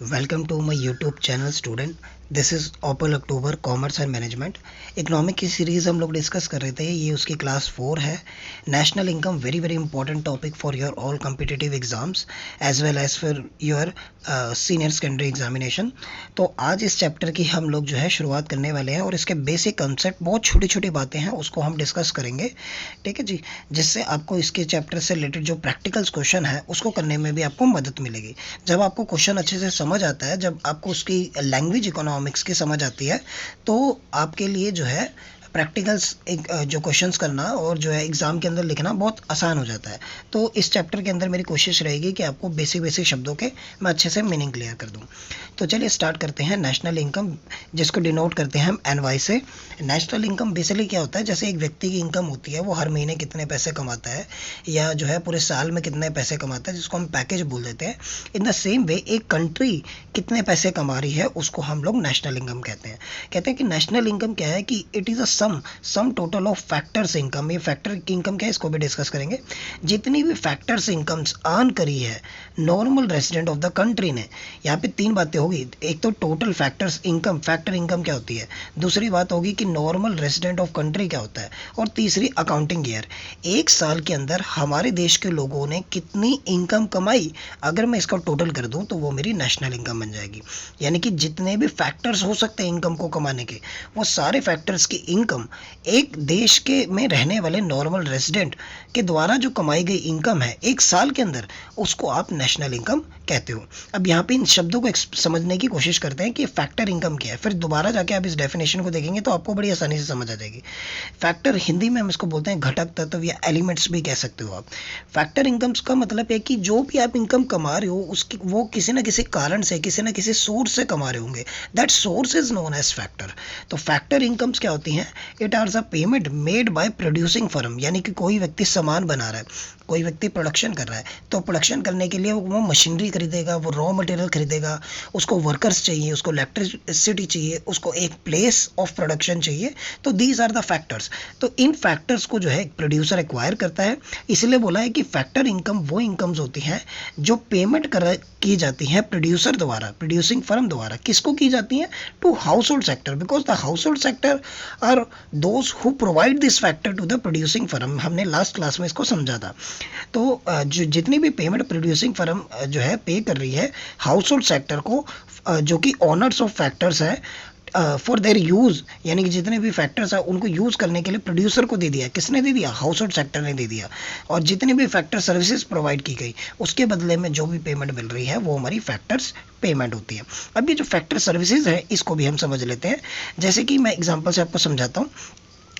Welcome to my YouTube channel student. This is Opal October commerce and management. Economic की series हम लोग discuss कर रहे थे, ये उसकी क्लास 4 है। National income very very important topic for your all competitive exams as well as for your senior secondary examination. तो आज इस चैप्टर की हम लोग जो है शुरुआत करने वाले हैं और इसके बेसिक कंसेप्ट, बहुत छोटी छोटी बातें हैं, उसको हम डिस्कस करेंगे। ठीक है जी, जिससे आपको इसके चैप्टर से रिलेटेड जो प्रैक्टिकल्स क्वेश्चन है उसको करने में भी आपको मदद मिलेगी। जब आपको क्वेश्चन अच्छे से समझ आता है, जब आपको उसकी लैंग्वेज इकोनॉमिक्स की समझ आती है, तो आपके लिए जो है प्रैक्टिकल्स एक जो क्वेश्चंस करना और जो है एग्ज़ाम के अंदर लिखना बहुत आसान हो जाता है। तो इस चैप्टर के अंदर मेरी कोशिश रहेगी कि आपको बेसिक बेसिक शब्दों के मैं अच्छे से मीनिंग क्लियर कर दूं। तो चलिए स्टार्ट करते हैं। नेशनल इनकम, जिसको डिनोट करते हैं हम एनवाई से। नेशनल इनकम बेसिकली क्या होता है, जैसे एक व्यक्ति की इनकम होती है, वो हर महीने कितने पैसे कमाता है या जो है पूरे साल में कितने पैसे कमाता है, जिसको हम पैकेज बोल देते हैं। इन द सेम वे एक कंट्री कितने पैसे कमा रही है उसको हम लोग नेशनल इनकम कहते हैं। कहते हैं कि नेशनल इनकम क्या है कि it is a some total of factors income. ये फैक्टर की इनकम क्या है, इसको भी डिस्कस करेंगे। जितनी भी फैक्टर्स इनकम्स अर्न करी है normal resident of the country ने, यहाँ पे तीन बातें होगी। एक तो total factors income, factor income क्या होती है, दूसरी बात होगी कि नॉर्मल रेजिडेंट ऑफ कंट्री क्या होता है, और तीसरी अकाउंटिंग ईयर। एक साल के अंदर हमारे देश के लोगों ने कितनी इनकम कमाई, अगर मैं इसका टोटल कर दूं तो वो मेरी नेशनल इनकम बन जाएगी। यानी कि जितने भी फैक्टर्स हो सकते हैं इनकम को कमाने के, वो सारे फैक्टर्स की इनकम एक देश के में रहने वाले नॉर्मल रेजिडेंट के द्वारा जो कमाई गई इनकम है एक साल के अंदर, उसको आप नेशनल इनकम कहते हो। अब यहाँ पे इन शब्दों को समझने की कोशिश करते हैं कि फैक्टर इनकम क्या है, फिर दोबारा जाके आप इस डेफिनेशन को देखेंगे तो आपको बड़ी आसानी से समझ आ जाएगी। फैक्टर हिंदी में हम इसको बोलते हैं घटक तत्व या एलिमेंट्स भी कह सकते हो आप। फैक्टर इनकम्स का मतलब है कि जो भी आप इनकम कमा रहे हो उसकी वो किसी ना किसी कारण से, किसी ना किसी सोर्स से कमा रहे होंगे। That source is known as factor. तो फैक्टर इनकम्स क्या होती हैं, it are the payment made by producing firm. यानी कि कोई व्यक्ति सामान बना रहा है, कोई व्यक्ति प्रोडक्शन कर रहा है, तो प्रोडक्शन करने के लिए वो मशीनरी खरीदेगा, वो रॉ मटेरियल खरीदेगा, उसको वर्कर्स चाहिए, उसको इलेक्ट्रिसिटी चाहिए, उसको एक प्लेस ऑफ प्रोडक्शन चाहिए। तो दीज आर द फैक्टर्स। तो इन फैक्टर्स को जो है प्रोड्यूसर एक्वायर करता है। इसलिए बोला है कि फैक्टर इनकम वो इनकम्स होती हैं जो पेमेंट की जाती हैं प्रोड्यूसर द्वारा, प्रोड्यूसिंग फर्म द्वारा। किसको की जाती हैं, to household sector, because the household sector are those who provide this factor to the producing firm. हमने लास्ट क्लास में इसको समझा था। तो जो जितनी भी पेमेंट प्रोड्यूसिंग फर्म जो है पे कर रही है हाउस होल्ड सेक्टर को, जो कि ऑनर्स ऑफ फैक्टर्स है, फॉर देयर यूज़, यानी कि जितने भी फैक्टर्स हैं उनको यूज़ करने के लिए प्रोड्यूसर को दे दिया। किसने दे दिया, हाउस होल्ड सेक्टर ने दे दिया। और जितनी भी फैक्टर सर्विसेज प्रोवाइड की गई उसके बदले में जो भी पेमेंट मिल रही है वो हमारी फैक्टर्स पेमेंट होती है। अब ये जो फैक्टर सर्विसेज है इसको भी हम समझ लेते हैं। जैसे कि मैं एग्जांपल से आपको समझाता हूँ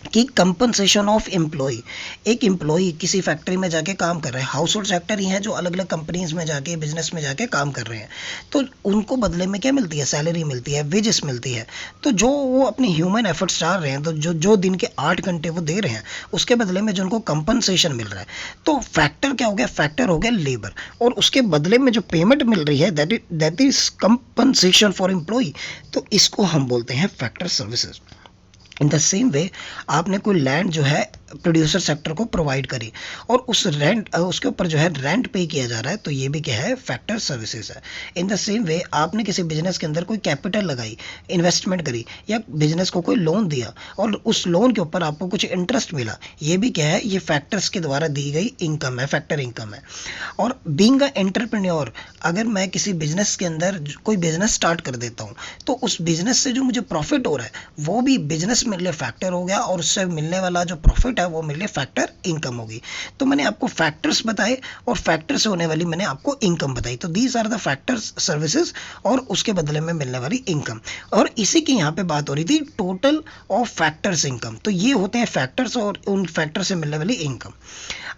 कि कंपनसेशन ऑफ एम्प्लॉय। एक एम्प्लॉय किसी फैक्ट्री में जाके काम कर रहे हैं, हाउस होल्ड सेक्टर ही है जो अलग अलग कंपनीज में जाके, बिजनेस में जाके काम कर रहे हैं, तो उनको बदले में क्या मिलती है, सैलरी मिलती है, वेजेस मिलती है। तो जो वो अपने ह्यूमन एफर्ट्स डाल रहे हैं, तो जो जो दिन के 8 घंटे वो दे रहे हैं, उसके बदले में जो उनको कंपनसेशन मिल रहा है, तो फैक्टर क्या हो गया, फैक्टर हो गया लेबर। और उसके बदले में जो पेमेंट मिल रही है that is compensation for employ. तो इसको हम बोलते हैं factor services. In the same way आपने कोई लैंड जो है प्रोड्यूसर सेक्टर को प्रोवाइड करी और उस रेंट, उसके ऊपर जो है रेंट पे किया जा रहा है, तो ये भी क्या है, फैक्टर सर्विसेज है। इन द सेम वे आपने किसी बिजनेस के अंदर कोई कैपिटल लगाई, इन्वेस्टमेंट करी, या बिजनेस को कोई लोन दिया और उस लोन के ऊपर आपको कुछ इंटरेस्ट मिला, ये भी क्या है, ये फैक्टर्स के द्वारा दी गई इनकम है, फैक्टर इनकम है। और बीइंग अ एंटरप्रेन्योर, अगर मैं किसी बिजनेस के अंदर कोई बिजनेस स्टार्ट कर देता हूँ, तो उस बिजनेस से जो मुझे प्रॉफिट हो रहा है वो भी बिजनेस मेरे लिए फैक्टर हो गया, और उससे मिलने वाला जो प्रॉफिट है वो मेरे लिए फैक्टर इनकम होगी। तो मैंने आपको फैक्टर्स बताए और फैक्टर से होने वाली मैंने आपको इनकम बताई। तो these are the factors services और उसके बदले में मिलने वाली इनकम। और इसी की यहाँ पे बात हो रही थी, टोटल ऑफ फैक्टर्स इनकम। तो ये होते हैं फैक्टर्स और उन फैक्टर से मिलने वाली इनकम।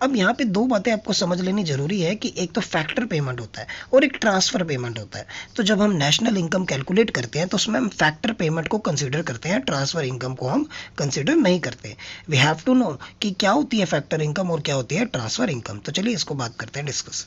अब यहाँ पे दो बातें आपको समझ लेनी जरूरी है कि एक तो फैक्टर पेमेंट होता है और एक ट्रांसफर पेमेंट होता है। तो जब हम नेशनल इनकम कैलकुलेट करते हैं तो उसमें हम फैक्टर पेमेंट को कंसीडर करते हैं, ट्रांसफर इनकम इनकम को हम कंसिडर नहीं करते। वी हैव टू नो कि क्या होती है फैक्टर इनकम और क्या होती है ट्रांसफर इनकम। तो चलिए इसको बात करते हैं डिस्कस।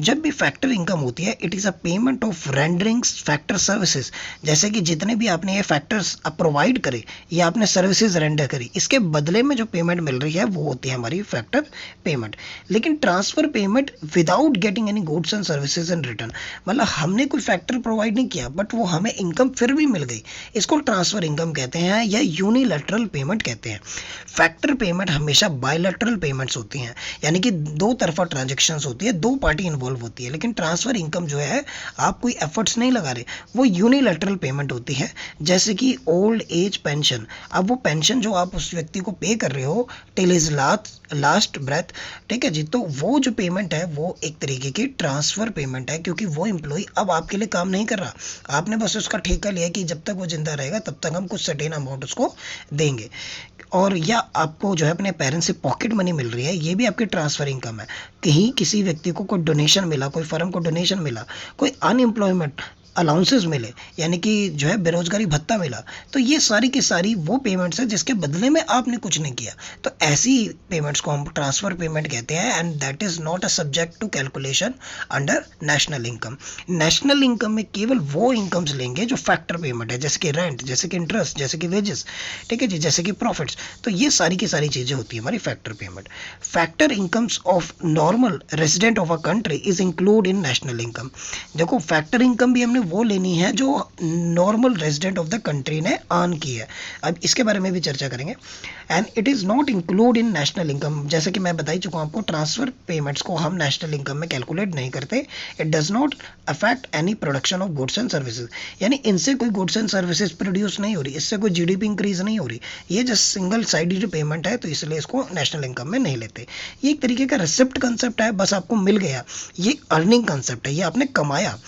जब भी फैक्टर इनकम होती है it is a payment of renderings factor services, जैसे कि जितने भी आपने ये फैक्टर्स प्रोवाइड करे या आपने सर्विसेज रेंडर करी, इसके बदले में जो पेमेंट मिल रही है वो होती है हमारी फैक्टर पेमेंट। लेकिन transfer payment without getting any goods and services in return, मतलब हमने कोई फैक्टर प्रोवाइड नहीं किया बट वो हमें इनकम फिर भी मिल गई, इसको ट्रांसफर इनकम कहते हैं या यूनिलैटरल पेमेंट कहते हैं। फैक्टर पेमेंट हमेशा बायलैटरल पेमेंट्स होती हैं, यानी कि दो तरफा ट्रांजेक्शंस होती है, दो पार्टी इन्वॉल्व होती है। लेकिन ट्रांसफर इनकम जो है आप कोई एफर्ट्स नहीं लगा रहे, वो यूनिलैटरल पेमेंट होती है। जैसे कि ओल्ड एज पेंशन, अब वो पेंशन जो आप उस व्यक्ति को पे कर रहे हो टिल इज लास्ट ब्रेथ, ठीक है जी, तो वो जो पेमेंट है वो एक तरीके की ट्रांसफर पेमेंट है, क्योंकि वो एम्प्लॉय अब आपके लिए काम नहीं कर रहा, आपने बस उसका ठेका लिया कि जब तक वो जिंदा रहेगा तब तक हम कुछ सर्टेन अमाउंट उसको देंगे। और या आपको जो है अपने पेरेंट्स से पॉकेट मनी मिल रही है, ये भी आपकी ट्रांसफर इनकम है। कहीं किसी व्यक्ति को कोई डोनेशन मिला, कोई फर्म को डोनेशन मिला, कोई अनएम्प्लॉयमेंट अलाउंसेस मिले, यानी कि जो है बेरोजगारी भत्ता मिला, तो ये सारी की सारी वो पेमेंट्स है जिसके बदले में आपने कुछ नहीं किया। तो ऐसी पेमेंट्स को हम ट्रांसफर पेमेंट कहते हैं and that is not a subject to calculation under national income. National income में केवल वो इनकम्स लेंगे जो फैक्टर पेमेंट है, जैसे कि रेंट, जैसे कि इंटरेस्ट, जैसे कि वेजेस, ठीक है जी, जैसे कि प्रॉफिट्स। तो ये सारी की सारी चीज़ें होती है हमारी factor payment. Factor incomes of normal resident of a country is include in national income. देखो फैक्टर इनकम भी हमने वो लेनी है जो normal resident of the country ने अर्न की है, अब इसके बारे में भी चर्चा करेंगे। And it is not include in national income, जैसे कि मैं बता ही चुका हूँ आपको, ट्रांसफर पेमेंट्स को हम नेशनल इनकम में कैलकुलेट नहीं करते। It does not affect any production of goods and services, यानी इनसे कोई गुड्स एंड सर्विसेज प्रोड्यूस नहीं हो रही, इससे कोई जीडीपी इंक्रीज नहीं हो रही, ये जस्ट सिंगल साइडेड पेमेंट है, तो इसलिए इसको नेशनल इनकम में नहीं लेते। ये एक तरीके का रिसिप्ट कंसेप्ट है, बस आपको मिल गया, ये अर्निंग कंसेप्ट है, ये आपने कमाया।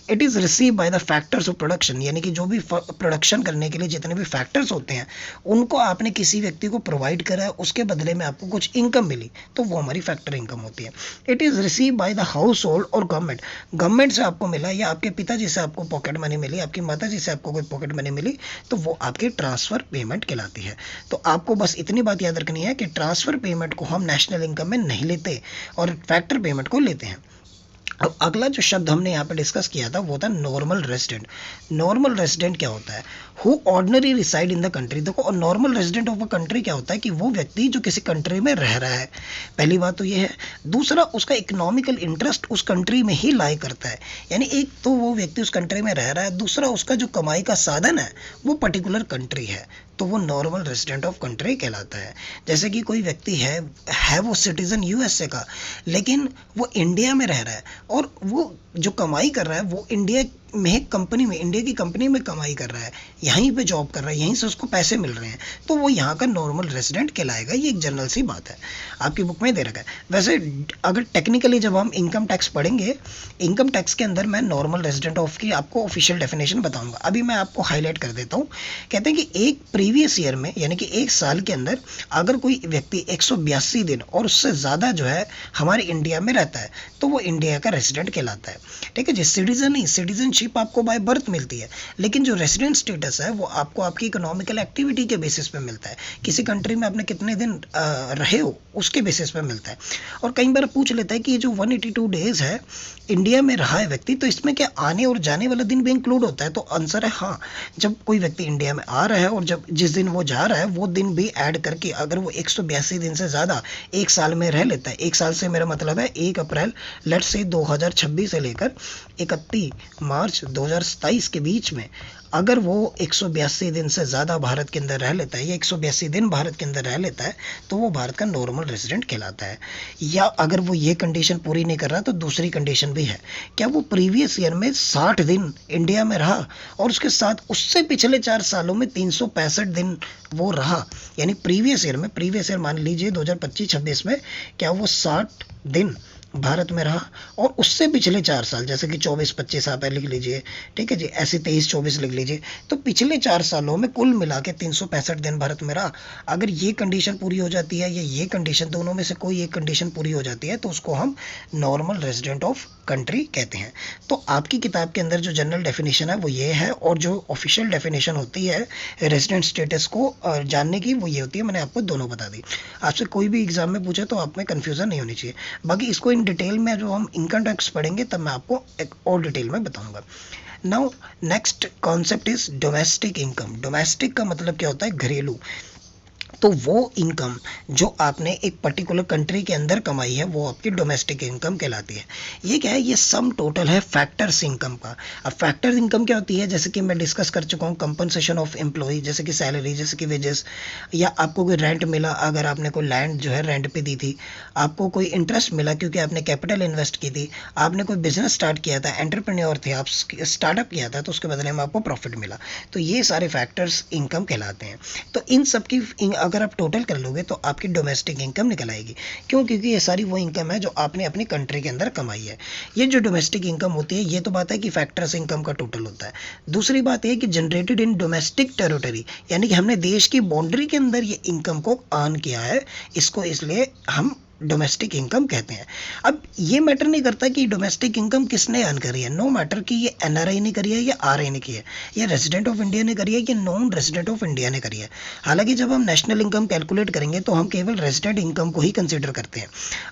It is receive by the factors of production, यानी कि जो भी प्रोडक्शन करने के लिए जितने भी फैक्टर्स होते हैं उनको आपने किसी व्यक्ति को प्रोवाइड करा है, उसके बदले में आपको कुछ इनकम मिली, तो वो हमारी फैक्टर इनकम होती है। It is receive by the house hold और गवर्नमेंट, गवर्नमेंट से आपको मिला या आपके पिताजी से आपको पॉकेट मनी मिली, आपकी माता जी से आपको कोई पॉकेट मनी मिली, तो वो आपकी ट्रांसफ़र पेमेंट कहलाती है। तो आपको बस इतनी बात याद रखनी है कि ट्रांसफ़र पेमेंट को हम नेशनल इनकम में नहीं लेते और फैक्टर पेमेंट को लेते हैं। अब अगला जो शब्द हमने यहाँ पे डिस्कस किया था वो था नॉर्मल रेजिडेंट। नॉर्मल रेजिडेंट क्या होता है? Who ordinary reside in the country. देखो, और normal resident of a country क्या होता है कि वो व्यक्ति जो किसी कंट्री में रह रहा है, पहली बात तो ये है। दूसरा, उसका इकोनॉमिकल इंटरेस्ट उस कंट्री में ही लाई करता है, यानी एक तो वो व्यक्ति उस कंट्री में रह रहा है, दूसरा उसका जो कमाई का साधन है वो पर्टिकुलर कंट्री है, तो वो नॉर्मल रेजिडेंट ऑफ कंट्री कहलाता है। जैसे कि कोई व्यक्ति है वो सिटीजन यूएसए का, लेकिन वो इंडिया में रह रहा है और वो जो कमाई कर रहा है वो इंडिया में कंपनी में, इंडिया की कंपनी में कमाई कर रहा है, यहीं पे जॉब कर रहा है, यहीं से उसको पैसे मिल रहे हैं, तो वो यहाँ का नॉर्मल रेजिडेंट कहलाएगा। ये एक जनरल सी बात है, आपकी बुक में दे रखा है। वैसे अगर टेक्निकली जब हम इनकम टैक्स पढ़ेंगे, इनकम टैक्स के अंदर मैं नॉर्मल रेजिडेंट ऑफ की आपको ऑफिशियल डेफिनेशन बताऊंगा। अभी मैं आपको हाईलाइट कर देता हूँ। कहते हैं कि एक प्रीवियस ईयर में, यानी कि एक साल के अंदर अगर कोई व्यक्ति 182 दिन और उससे ज़्यादा जो है हमारे इंडिया में रहता है तो वो इंडिया का रेजिडेंट कहलाता है। ठीक है जी, सिटीजन नहीं, सिटीजनशिप आपको बाय बर्थ मिलती है, लेकिन जो रेजिडेंट स्टेटस है वो आपको आपकी इकोनॉमिकल एक्टिविटी के बेसिस पे मिलता है। किसी कंट्री में आपने कितने दिन रहे हो उसके बेसिस पे मिलता है। और कई बार पूछ लेता है कि ये जो 182 डेज है इंडिया में रहा है व्यक्ति, तो इसमें क्या आने और जाने वाला दिन भी इंक्लूड होता है? तो आंसर है हाँ। जब कोई व्यक्ति इंडिया में आ रहा है और जब जिस दिन वो जा रहा है वो दिन भी ऐड करके अगर वो 182 दिन से ज़्यादा एक साल में रह लेता है, एक साल से मेरा मतलब है 1 अप्रैल लेट्स से 2026 से लेकर 31 मार्च 2027 के बीच में, अगर वो 182 दिन से ज़्यादा भारत के अंदर रह लेता है या 182 दिन भारत के अंदर रह लेता है तो वो भारत का नॉर्मल रेजिडेंट कहलाता है। या अगर वो ये कंडीशन पूरी नहीं कर रहा तो दूसरी कंडीशन भी है, क्या वो प्रीवियस ईयर में 60 दिन इंडिया में रहा और उसके साथ उससे पिछले 4 सालों में 365 दिन वो रहा, यानी प्रीवियस ईयर मान लीजिए 2025-26 में क्या वो 60 दिन भारत में रहा और उससे पिछले 4 साल, जैसे कि 24-25 आप लिख लीजिए, ठीक है जी, ऐसे 23-24 लिख लीजिए, तो पिछले 4 सालों में कुल मिला के 365 दिन भारत में रहा। अगर ये कंडीशन पूरी हो जाती है या ये कंडीशन, दोनों में से कोई एक कंडीशन पूरी हो जाती है तो उसको हम नॉर्मल रेजिडेंट ऑफ कंट्री कहते हैं। तो आपकी किताब के अंदर जो जनरल डेफिनेशन है वो ये है, और जो ऑफिशियल डेफिनेशन होती है रेजिडेंट स्टेटस को जानने की वो ये होती है। मैंने आपको दोनों बता दी। आपसे कोई भी एग्जाम में पूछे तो आप में कन्फ्यूज़न नहीं होनी चाहिए। बाकी इसको इन डिटेल में जो हम इनकम टैक्स पढ़ेंगे तब मैं आपको एक और डिटेल में बताऊंगा। Now next concept is domestic income. Domestic का मतलब क्या होता है? घरेलू। तो वो इनकम जो आपने एक पर्टिकुलर कंट्री के अंदर कमाई है वो आपकी डोमेस्टिक इनकम कहलाती है। ये क्या है? ये सम टोटल है फैक्टर्स इनकम का। अब फैक्टर्स इनकम क्या होती है? जैसे कि मैं डिस्कस कर चुका हूँ, कंपनसेशन ऑफ एम्प्लॉय, जैसे कि सैलरी, जैसे कि वेजेस, या आपको कोई रेंट मिला अगर आपने कोई लैंड जो है रेंट पे दी थी, आपको कोई इंटरेस्ट मिला क्योंकि आपने कैपिटल इन्वेस्ट की थी, आपने कोई बिजनेस स्टार्ट किया था, एंटरप्रेन्योर थे आप, स्टार्टअप किया था, तो उसके बदले में आपको प्रॉफिट मिला। तो ये सारे फैक्टर्स इनकम कहलाते हैं। तो इन सब की अगर आप टोटल कर लोगे तो आपकी डोमेस्टिक इनकम निकल आएगी। क्यों? क्योंकि ये सारी वो इनकम है जो आपने अपनी कंट्री के अंदर कमाई है। ये जो डोमेस्टिक इनकम होती है, ये तो बात है कि फैक्टर्स इनकम का टोटल होता है। दूसरी बात ये कि जनरेटेड इन डोमेस्टिक टेरिटरी, यानी कि हमने देश की बाउंड्री के अंदर ये इनकम को अर्न किया है, इसको इसलिए हम डोमेस्टिक इनकम कहते हैं। अब ये मैटर नहीं करता कि डोमेस्टिक इनकम किसने अर्न करी है। नो मैटर कि ये एनआरआई ने करी है या आरआई ने की है, या रेजिडेंट ऑफ इंडिया ने करी है कि नॉन रेजिडेंट ऑफ इंडिया ने करी है। हालांकि जब हम नेशनल इनकम कैलकुलेट करेंगे तो हम केवल रेजिडेंट इनकम को ही कंसिडर करते हैं।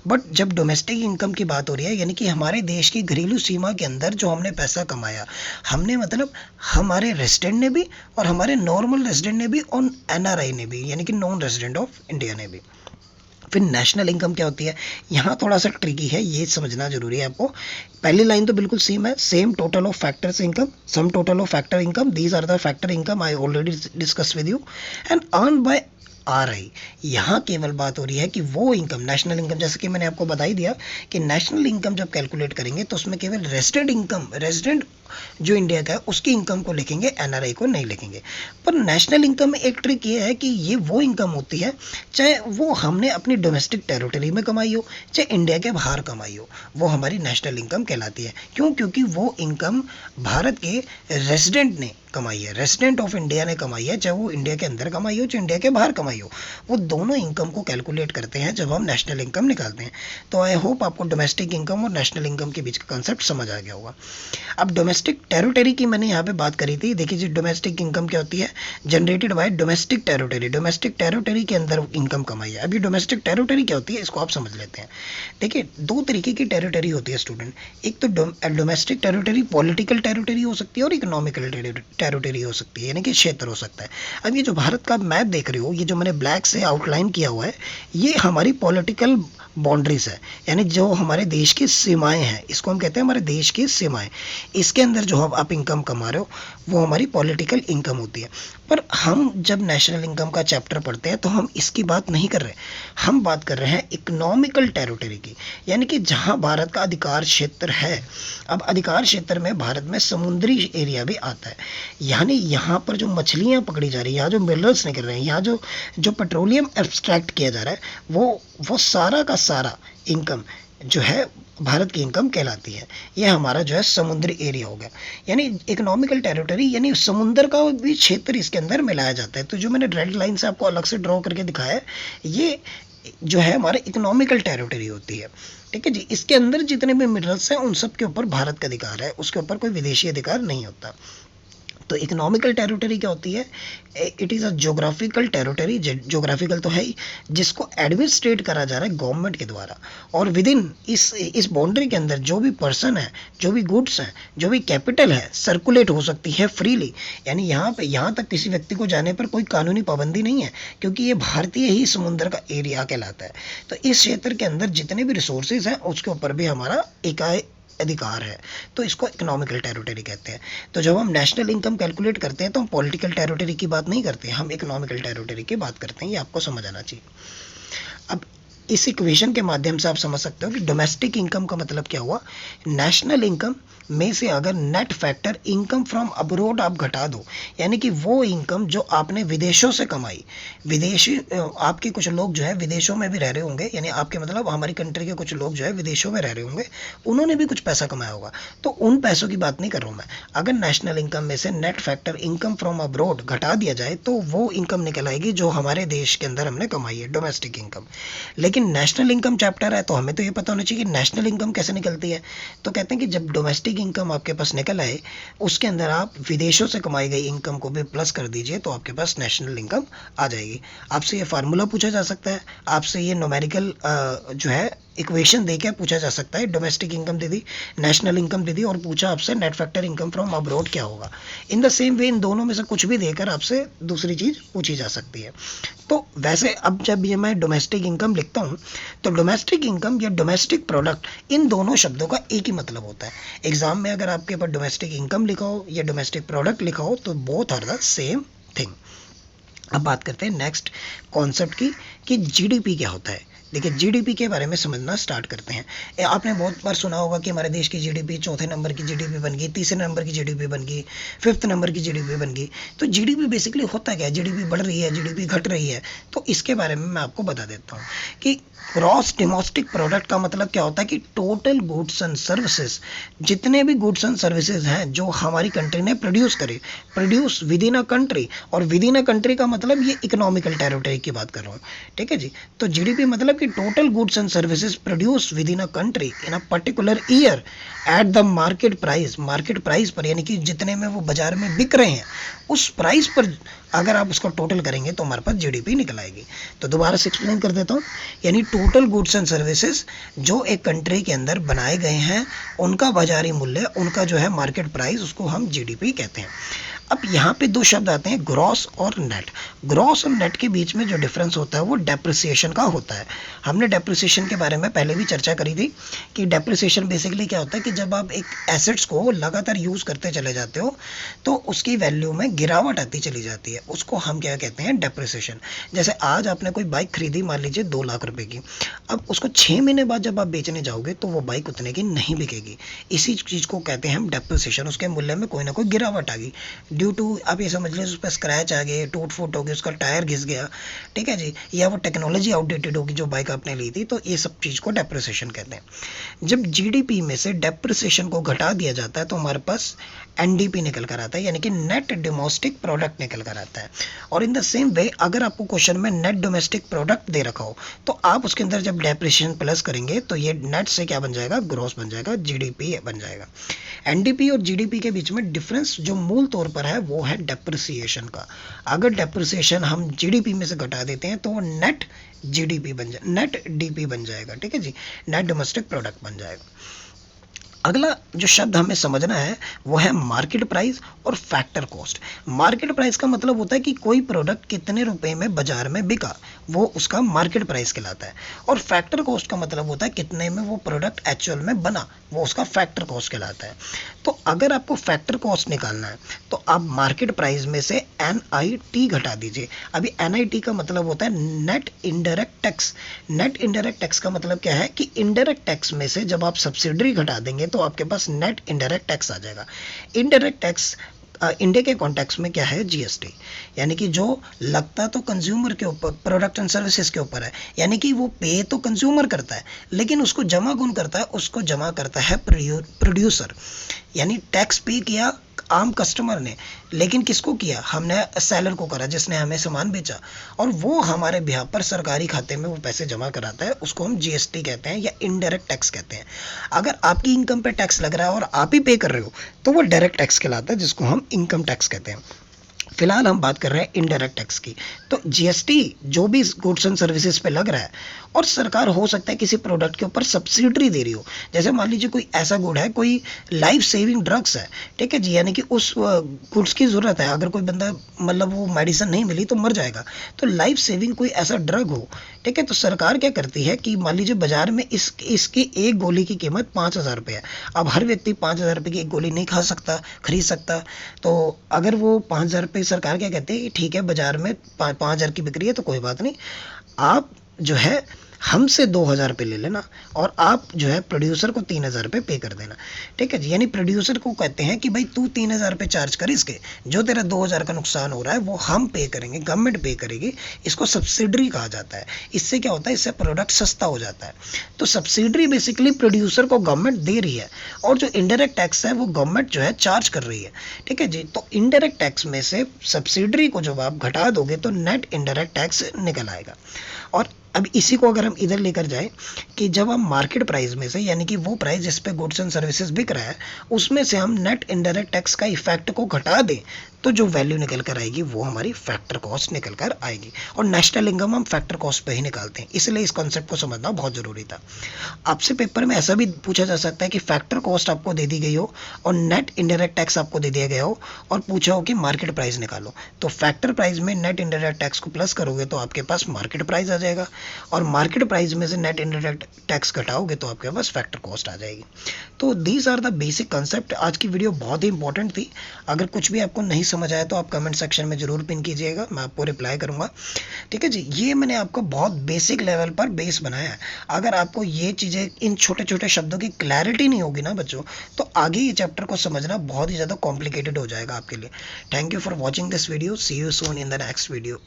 बट जब डोमेस्टिक इनकम की बात हो रही है, यानी कि हमारे देश की घरेलू सीमा के अंदर जो हमने पैसा कमाया, हमने मतलब हमारे रेजिडेंट ने भी और हमारे नॉर्मल रेजिडेंट ने भी और एनआरआई ने भी, यानी कि नॉन रेजिडेंट ऑफ इंडिया ने भी। फिर नेशनल इनकम क्या होती है? यहाँ थोड़ा सा ट्रिकी है, ये समझना जरूरी है आपको। पहली लाइन तो बिल्कुल सेम है, same total of factors income, sum total of factor income, these are the factor income I already discuss with you and earn by RI. यहाँ केवल बात हो रही है कि वो इनकम, नेशनल इनकम, जैसे कि मैंने आपको बता ही दिया कि नेशनल इनकम जब कैलकुलेट करेंगे तो उसमें केवल रेजिडेंट इनकम, रेजिडेंट जो इंडिया का है उसकी इनकम को लिखेंगे, एनआरआई को नहीं लिखेंगे। पर नेशनल इनकम में एक ट्रिक ये है कि ये वो इनकम होती है, चाहे वो हमने अपनी डोमेस्टिक टेरिटरी में कमाई हो चाहे इंडिया के बाहर कमाई हो, वो हमारी नेशनल इनकम कहलाती है। क्यों? क्योंकि वो इनकम भारत के रेजिडेंट ने कमाई है, रेजिडेंट ऑफ इंडिया ने कमाई है, चाहे वो इंडिया के अंदर कमाई हो चाहे इंडिया के बाहर कमाई हो, वो दोनों इनकम को कैलकुलेट करते हैं जब हम नेशनल इनकम निकालते हैं। तो आई होप आपको डोमेस्टिक इनकम और नेशनल इनकम के बीच का कंसेप्ट समझ आ गया होगा। अब डोमेस्टिक टेरिटरी की मैंने यहाँ पे बात करी थी। देखिए जी, डोमेस्टिक इनकम क्या होती है? Generated by domestic territory, domestic territory के अंदर इनकम कमाई है। अभी डोमेस्टिक टेरिटरी क्या होती है इसको आप समझ लेते हैं। देखिए, दो तरीके की टेरिटरी होती है स्टूडेंट। एक तो डोमेस्टिक टेरिटरी पॉलिटिकल टेरिटरी हो सकती है और इकोनॉमिकल टेरिटरी हो सकती है, यानी कि क्षेत्र हो सकता है। अब ये जो भारत का मैप देख रहे हो, ये जो मैंने ब्लैक से आउटलाइन किया हुआ है, ये हमारी पॉलिटिकल बाउंड्रीज है, यानी जो हमारे देश की सीमाएं हैं, इसको हम कहते हैं हमारे देश की सीमाएं। इसके अंदर जो आप इनकम कमा रहे हो वो हमारी पॉलिटिकल इनकम होती है। पर हम जब नेशनल इनकम का चैप्टर पढ़ते हैं तो हम इसकी बात नहीं कर रहे, हम बात कर रहे हैं इकोनॉमिकल टेरिटरी की, यानी कि जहां भारत का अधिकार क्षेत्र है। अब अधिकार क्षेत्र में भारत में समुद्री एरिया भी आता है, यानी यहाँ पर जो मछलियाँ पकड़ी जा रही है, यहाँ जो मिनरल्स निकल रहे हैं, यहाँ जो जो पेट्रोलियम एक्सट्रैक्ट किया जा रहा है, वो सारा का सारा इनकम जो है भारत की इनकम कहलाती है। ये हमारा जो है समुद्री एरिया हो गया, यानी इकोनॉमिकल टेरिटरी, यानी समुद्र का भी क्षेत्र इसके अंदर मिलाया जाता है। तो जो मैंने रेड लाइन से आपको अलग से ड्रॉ करके दिखाया है, ये जो है हमारे इकोनॉमिकल टेरिटरी होती है। ठीक है जी, इसके अंदर जितने भी मिनरल्स हैं उन सब के ऊपर भारत का अधिकार है, उसके ऊपर कोई विदेशी अधिकार नहीं होता। तो इकोनॉमिकल टेरिटरी क्या होती है? It is a geographical territory, geographical तो है ही, जिसको एडमिनिस्ट्रेट करा जा रहा है गवर्नमेंट के द्वारा, और विद इन इस बाउंड्री के अंदर जो भी पर्सन है, जो भी गुड्स हैं, जो भी कैपिटल है, सर्कुलेट हो सकती है फ्रीली। यानी यहाँ तक किसी व्यक्ति को जाने पर कोई कानूनी पाबंदी नहीं है, क्योंकि ये भारतीय ही समुद्र का एरिया कहलाता है। तो इस क्षेत्र के अंदर जितने भी रिसोर्सेज हैं उसके ऊपर भी हमारा इकाई अधिकार है, तो इसको इकोनॉमिकल टेरिटरी कहते हैं। तो जब हम नेशनल इनकम कैलकुलेट करते हैं तो हम पॉलिटिकल टेरिटरी की बात नहीं करते, हम इकोनॉमिकल टेरिटरी की बात करते हैं। ये आपको समझ आना चाहिए। अब इस इक्वेशन के माध्यम से आप समझ सकते हो कि डोमेस्टिक इनकम का मतलब क्या हुआ। नेशनल इनकम में से अगर net factor income from abroad आप घटा दो, यानी कि वो इनकम जो आपने विदेशों से कमाई, विदेशी आपके कुछ लोग जो है विदेशों में भी रह रहे होंगे, यानी आपके मतलब हमारी कंट्री के कुछ लोग जो है विदेशों में रह रहे होंगे, उन्होंने भी कुछ पैसा कमाया होगा, तो उन पैसों की बात नहीं कर रहा हूँ मैं। अगर नेशनल इनकम में से net factor income from abroad घटा दिया जाए तो वो इनकम निकल आएगी जो हमारे देश के अंदर हमने कमाई है, डोमेस्टिक इनकम। लेकिन नेशनल इनकम चैप्टर है तो हमें तो ये पता होना चाहिए कि नेशनल इनकम कैसे निकलती है। तो कहते हैं कि जब डोमेस्टिक इनकम आपके पास निकल आए, उसके अंदर आप विदेशों से कमाई गई इनकम को भी प्लस कर दीजिए तो आपके पास नेशनल इनकम आ जाएगी। आपसे ये फार्मूला पूछा जा सकता है, आपसे ये न्यूमेरिकल जो है इक्वेशन देकर पूछा जा सकता है। डोमेस्टिक इनकम दे दी, नेशनल इनकम दे दी और पूछा आपसे net factor income from abroad क्या होगा। इन द सेम वे इन दोनों में से कुछ भी देकर आपसे दूसरी चीज़ पूछी जा सकती है। तो वैसे अब जब ये मैं डोमेस्टिक इनकम लिखता हूँ तो डोमेस्टिक इनकम या डोमेस्टिक प्रोडक्ट, इन दोनों शब्दों का एक ही मतलब होता है। एग्जाम में अगर आपके पास डोमेस्टिक इनकम लिखा हो या डोमेस्टिक प्रोडक्ट लिखा हो तो both are the same thing. अब बात करते हैं नेक्स्ट कॉन्सेप्ट की कि जीडीपी क्या होता है। देखिए जीडीपी के बारे में समझना स्टार्ट करते हैं। आपने बहुत बार सुना होगा कि हमारे देश की जीडीपी चौथे नंबर की जीडीपी बन गई, तीसरे नंबर की जीडीपी बन गई, फिफ्थ नंबर की जीडीपी बन गई। तो जीडीपी बेसिकली होता क्या है, जीडीपी बढ़ रही है, जीडीपी घट रही है, तो इसके बारे में मैं आपको बता देता हूँ कि ग्रॉस डोमेस्टिक प्रोडक्ट का मतलब क्या होता है कि टोटल गुड्स एंड सर्विसेज, जितने भी गुड्स एंड सर्विसेज हैं जो हमारी कंट्री ने प्रोड्यूस करे, produce with in a country, और विद इन अ कंट्री का मतलब ये इकोनॉमिकल टेरिटरी की बात कर रहा हूँ, ठीक है जी। तो जीडीपी मतलब कि total goods and services produce with in a country in a particular year at the market price पर, यानी कि जितने में वो बाजार में बिक रहे हैं उस प्राइस पर अगर आप उसको टोटल करेंगे तो हमारे पास जीडीपी निकल आएगी। तो दोबारा से एक्सप्लेन कर देता हूँ, यानी टोटल गुड्स एंड सर्विसेज जो एक कंट्री के अंदर बनाए गए हैं, उनका बाजारी मूल्य, उनका जो है मार्केट प्राइस, उसको हम जीडीपी कहते हैं। अब यहाँ पे दो शब्द आते हैं, ग्रॉस और नेट। ग्रॉस और नेट के बीच में जो डिफरेंस होता है वो डेप्रिसिएशन का होता है। हमने डेप्रिसिएशन के बारे में पहले भी चर्चा करी थी कि डेप्रिसिएशन बेसिकली क्या होता है कि जब आप एक एसेट्स को लगातार यूज़ करते चले जाते हो तो उसकी वैल्यू में गिरावट आती चली जाती है, उसको हम क्या कहते हैं, डेप्रिसिएशन। जैसे आज आपने कोई बाइक खरीदी, मान लीजिए 2 लाख रुपए की, अब उसको 6 महीने बाद जब आप बेचने जाओगे तो वो बाइक उतने की नहीं बिकेगी। इसी चीज़ को कहते हैं हम डेप्रिसिएशन, उसके मूल्य में कोई ना कोई गिरावट आ गई ड्यू टू, आप ये समझ लीजिए उस पर स्क्रैच आ गए, टूट फूट हो गई, उसका टायर घिस गया, ठीक है जी, या वो टेक्नोलॉजी आउटडेटेड होगी जो बाइक आपने ली थी, तो ये सब चीज़ को डेप्रिसिएशन कहते हैं। जब जीडीपी में से डेप्रिसिएशन को घटा दिया जाता है तो हमारे पास एनडीपी निकल कर आता है, यानी कि नेट डोमेस्टिक प्रोडक्ट निकल कर आता है। और इन द सेम वे अगर आपको क्वेश्चन में नेट डोमेस्टिक प्रोडक्ट दे रखा हो तो आप उसके अंदर जब डेप्रिसिएशन प्लस करेंगे तो ये नेट से क्या बन जाएगा, ग्रॉस बन जाएगा, जीडीपी बन जाएगा। एनडीपी और जीडीपी के बीच में डिफरेंस जो मूल तौर पर है वो है डेप्रिसिएशन का। अगर डेप्रिसिएशन हम जीडीपी में से घटा देते हैं तो वो नेट जीडीपी बन जाए, नेट डीपी बन जाएगा, ठीक है जी, नेट डोमेस्टिक प्रोडक्ट बन जाएगा। अगला जो शब्द हमें समझना है वो है मार्केट प्राइस और फैक्टर कॉस्ट। मार्केट प्राइस का मतलब होता है कि कोई प्रोडक्ट कितने रुपए में बाजार में बिका, वो उसका मार्केट प्राइस कहलाता है। और फैक्टर कॉस्ट का मतलब होता है कितने में वो प्रोडक्ट एक्चुअल में बना, वो उसका फैक्टर कॉस्ट कहलाता है। तो अगर आपको फैक्टर कॉस्ट निकालना है तो आप मार्केट प्राइस में से NIT घटा दीजिए। अभी NIT का मतलब होता है net indirect tax. Net indirect tax का मतलब क्या है कि इनडायरेक्ट टैक्स में से जब आप सब्सिडरी घटा देंगे तो आपके पास नेट इनडायरेक्ट टैक्स आ जाएगा। इनडायरेक्ट टैक्स इंडिया के कॉन्टेक्स्ट में क्या है, जीएसटी, यानी कि जो लगता तो कंज्यूमर के ऊपर, प्रोडक्ट एंड सर्विसेज के ऊपर है, यानी कि वो पे तो कंज्यूमर करता है लेकिन उसको जमा कौन करता है, उसको जमा करता है प्रोड्यूसर। यानी टैक्स पे किया आम कस्टमर ने, लेकिन किसको किया, हमने सेलर को करा जिसने हमें सामान बेचा, और वो हमारे बिहार पर सरकारी खाते में वो पैसे जमा कराता है, उसको हम जीएसटी कहते हैं या इनडायरेक्ट टैक्स कहते हैं। अगर आपकी इनकम पे टैक्स लग रहा है और आप ही पे कर रहे हो तो वो डायरेक्ट टैक्स कहलाता है, जिसको हम इनकम टैक्स कहते हैं। फिलहाल हम बात कर रहे हैं इनडायरेक्ट टैक्स की। तो जीएसटी जो भी गुड्स एंड सर्विसेज पे लग रहा है, और सरकार हो सकता है किसी प्रोडक्ट के ऊपर सब्सिडी दे रही हो, जैसे मान लीजिए कोई ऐसा गुड है, कोई लाइफ सेविंग ड्रग्स है, ठीक है जी, यानी कि उस गुड्स की ज़रूरत है, अगर कोई बंदा मतलब वो मेडिसिन नहीं मिली तो मर जाएगा, तो लाइफ सेविंग कोई ऐसा ड्रग हो, ठीक है, तो सरकार क्या करती है कि मान लीजिए बाजार में इसकी एक गोली की कीमत 5,000 रुपये है। अब हर व्यक्ति 5,000 रुपये की एक गोली नहीं खा सकता, खरीद सकता, तो अगर वो 5,000 रुपये, सरकार क्या कहती है कि ठीक है बाजार में 5,000 की बिक्री है तो कोई बात नहीं, आप जो है हमसे 2,000 रुपये ले लेना और आप जो है प्रोड्यूसर को 3,000 रुपये पे कर देना। ठीक है जी, यानी प्रोड्यूसर को कहते हैं कि भाई तू 3,000 रुपये चार्ज कर, इसके जो तेरा 2,000 का नुकसान हो रहा है वो हम पे करेंगे, गवर्नमेंट पे करेगी। इसको सब्सिडरी कहा जाता है। इससे क्या होता है, इससे प्रोडक्ट सस्ता हो जाता है। तो सब्सिडरी बेसिकली प्रोड्यूसर को गवर्नमेंट दे रही है और जो इनडायरेक्ट टैक्स है वो गवर्नमेंट जो है चार्ज कर रही है। ठीक है जी, तो इनडायरेक्ट टैक्स में से सब्सिडरी को जब आप घटा दोगे तो नेट इनडायरेक्ट टैक्स निकल आएगा। और अब इसी को अगर हम इधर लेकर जाए कि जब हम मार्केट प्राइस में से, यानी कि वो प्राइस जिस पे गुड्स एंड सर्विसेज बिक रहा है, उसमें से हम नेट इनडायरेक्ट टैक्स का इफेक्ट को घटा दें तो जो वैल्यू निकल कर आएगी वो हमारी फैक्टर कॉस्ट निकल कर आएगी। और नेशनल इनकम हम फैक्टर कॉस्ट पे ही निकालते हैं, इसलिए इस कॉन्सेप्ट को समझना बहुत ज़रूरी था। आपसे पेपर में ऐसा भी पूछा जा सकता है कि फैक्टर कॉस्ट आपको दे दी गई हो और नेट इनडायरेक्ट टैक्स आपको दे दिया गया हो और पूछा हो कि मार्केट प्राइस निकालो, तो फैक्टर प्राइस में नेट इनडायरेक्ट टैक्स को प्लस करोगे तो आपके पास मार्केट प्राइस आ जाएगा और मार्केट प्राइस में से नेट इनडायरेक्ट टैक्स घटाओगे तो आपके पास फैक्टर कॉस्ट आ जाएगी। तो these are the basic concept. आज की वीडियो बहुत ही इंपॉर्टेंट थी। अगर कुछ भी आपको नहीं समझ आया तो आप कमेंट सेक्शन में जरूर पिन कीजिएगा, मैं आपको रिप्लाई करूंगा। ठीक है जी, ये मैंने आपको बहुत बेसिक लेवल पर बेस बनाया है। अगर आपको ये चीज़ें, इन छोटे छोटे शब्दों की क्लैरिटी नहीं होगी ना बच्चों, तो आगे ये चैप्टर को समझना बहुत ही ज़्यादा कॉम्प्लिकेटेड हो जाएगा आपके लिए। Thank you for watching this video. See you soon in the next video.